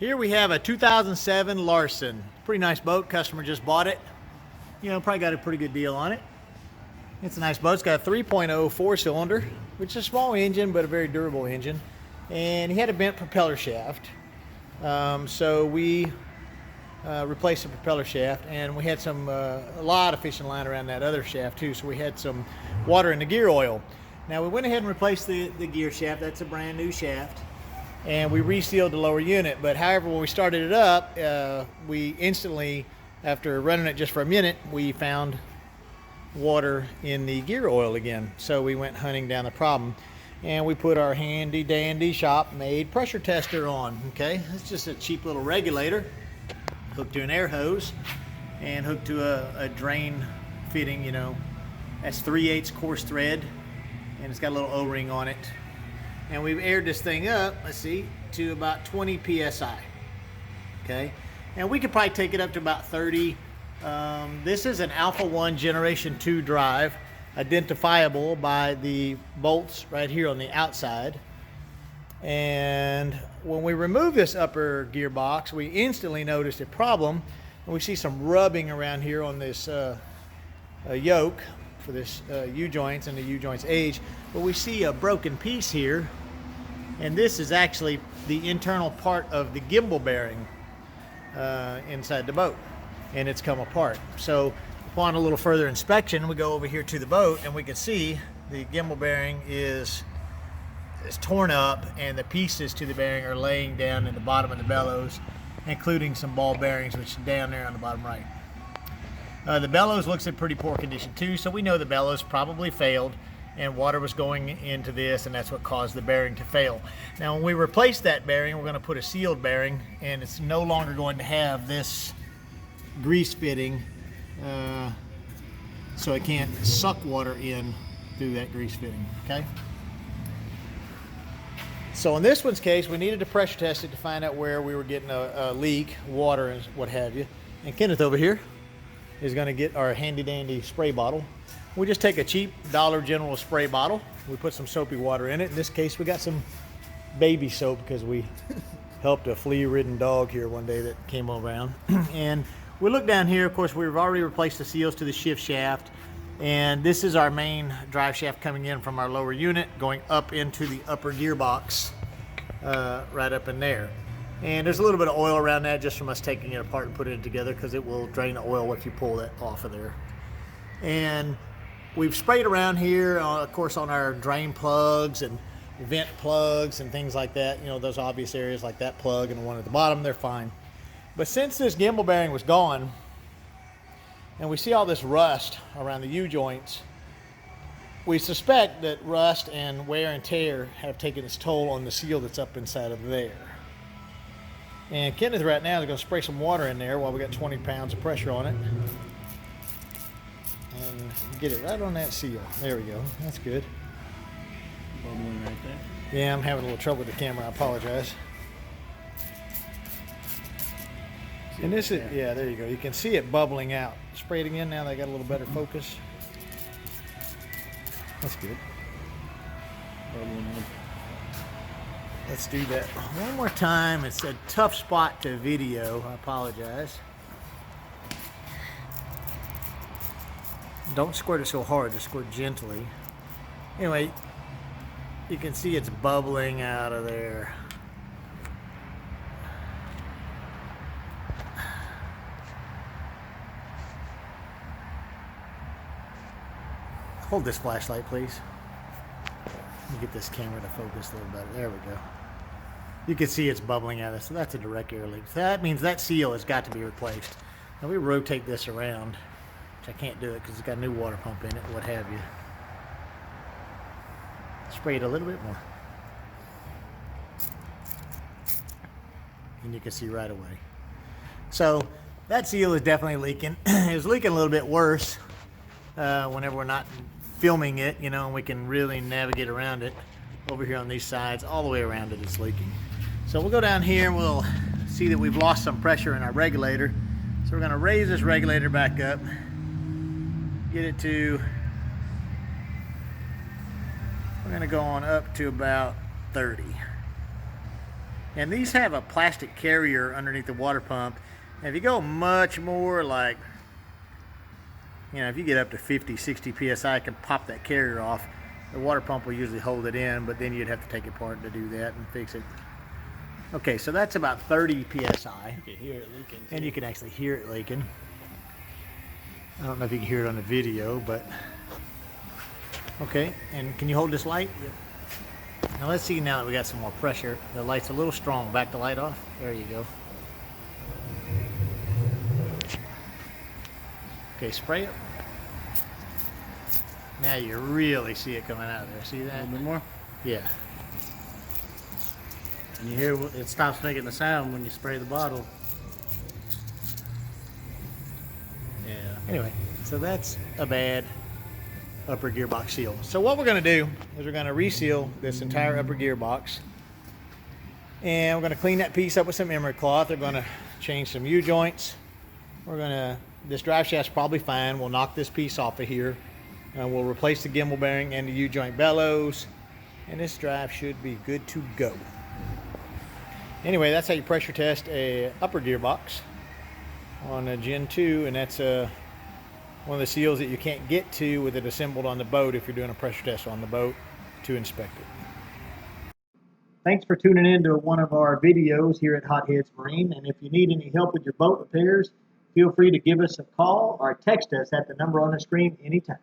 Here we have a 2007 Larson. Pretty nice boat. Customer just bought it. You know, probably got a pretty good deal on it. It's a nice boat. It's got a 3.0 4-cylinder, which is a small engine, but a very durable engine. And he had a bent propeller shaft. So we replaced the propeller shaft, and we had some a lot of fishing line around that other shaft too. So we had some water in the gear oil. Now we went ahead and replaced the gear shaft. That's a brand new shaft. And we resealed the lower unit. But however, when we started it up, we instantly, after running it just for a minute, we found water in the gear oil again. So we went hunting down the problem, and we put our handy dandy shop made pressure tester on. Okay, it's just a cheap little regulator hooked to an air hose and hooked to a drain fitting. You know, that's 3/8 coarse thread, and it's got a little O-ring on it. And we've aired this thing up, let's see, to about 20 psi. Okay, and we could probably take it up to about 30. This is an Alpha 1 Generation 2 drive, identifiable by the bolts right here on the outside. And when we remove this upper gearbox, we instantly noticed a problem, and we see some rubbing around here on this yoke for this U-joints and the U-joints age. But we see a broken piece here, and this is actually the internal part of the gimbal bearing inside the boat, and it's come apart. So upon a little further inspection, we go over here to the boat, and we can see the gimbal bearing is torn up, and the pieces to the bearing are laying down in the bottom of the bellows, including some ball bearings, which is down there on the bottom right. The bellows looks in pretty poor condition too, so we know the bellows probably failed and water was going into this, and that's what caused the bearing to fail. Now when we replace that bearing, we're going to put a sealed bearing, and it's no longer going to have this grease fitting, so it can't suck water in through that grease fitting. Okay, so in this one's case, we needed to pressure test it to find out where we were getting a leak, water and what have you. And Kenneth over here is going to get our handy dandy spray bottle. We just take a cheap Dollar General spray bottle. We put some soapy water in it. In this case, we got some baby soap because we helped a flea-ridden dog here one day that came around. And we look down here. Of course, we've already replaced the seals to the shift shaft. And this is our main drive shaft coming in from our lower unit, going up into the upper gearbox, right up in there. And there's a little bit of oil around that just from us taking it apart and putting it together, because it will drain the oil if you pull that off of there. And we've sprayed around here, of course, on our drain plugs and vent plugs and things like that. You know, those obvious areas like that plug and the one at the bottom, they're fine. But since this gimbal bearing was gone, and we see all this rust around the U-joints, we suspect that rust and wear and tear have taken its toll on the seal that's up inside of there. And Kenneth right now is going to spray some water in there while we got 20 pounds of pressure on it. And get it right on that seal. There we go. That's good. Bubbling right there. Yeah, I'm having a little trouble with the camera. I apologize. And this is, yeah, there you go. You can see it bubbling out. Spray it again now. They got a little better focus. That's good. Bubbling up. Let's do that one more time. It's a tough spot to video. I apologize. Don't squirt it so hard, just squirt gently. Anyway, you can see it's bubbling out of there. Hold this flashlight, please. Let me get this camera to focus a little better. There we go. You can see it's bubbling out of it, so that's a direct air leak. So that means that seal has got to be replaced. Now we rotate this around, which I can't do it because it's got a new water pump in it, what have you. Spray it a little bit more. And you can see right away. So that seal is definitely leaking. It was leaking a little bit worse whenever we're not filming it, you know, and we can really navigate around it. Over here on these sides, all the way around it, it's leaking. So we'll go down here and we'll see that we've lost some pressure in our regulator. So we're going to raise this regulator back up, get it to, we're going to go on up to about 30. And these have a plastic carrier underneath the water pump. And if you go much more like, if you get up to 50, 60 PSI, it can pop that carrier off. The water pump will usually hold it in, but then you'd have to take it apart to do that and fix it. Okay, so that's about 30 PSI. You can hear it leaking. And you can actually hear it leaking. I don't know if you can hear it on the video, but okay. And can you hold this light? Yep. Now let's see now that we got some more pressure. The light's a little strong. Back the light off. There you go. Okay, spray it. Now you really see it coming out of there. See A that? little bit more. Yeah. And you hear it stops making the sound when you spray the bottle. Yeah. Anyway, so that's a bad upper gearbox seal. So what we're going to do is we're going to reseal this entire upper gearbox. And we're going to clean that piece up with some emery cloth. We're going to change some U-joints. This drive shaft's probably fine. We'll knock this piece off of here. We'll replace the gimbal bearing and the U-joint bellows. And this drive should be good to go. Anyway, that's how you pressure test a upper gearbox on a Gen 2, and that's one of the seals that you can't get to with it assembled on the boat if you're doing a pressure test on the boat to inspect it. Thanks for tuning in to one of our videos here at Hot Heads Marine, and if you need any help with your boat repairs, feel free to give us a call or text us at the number on the screen anytime.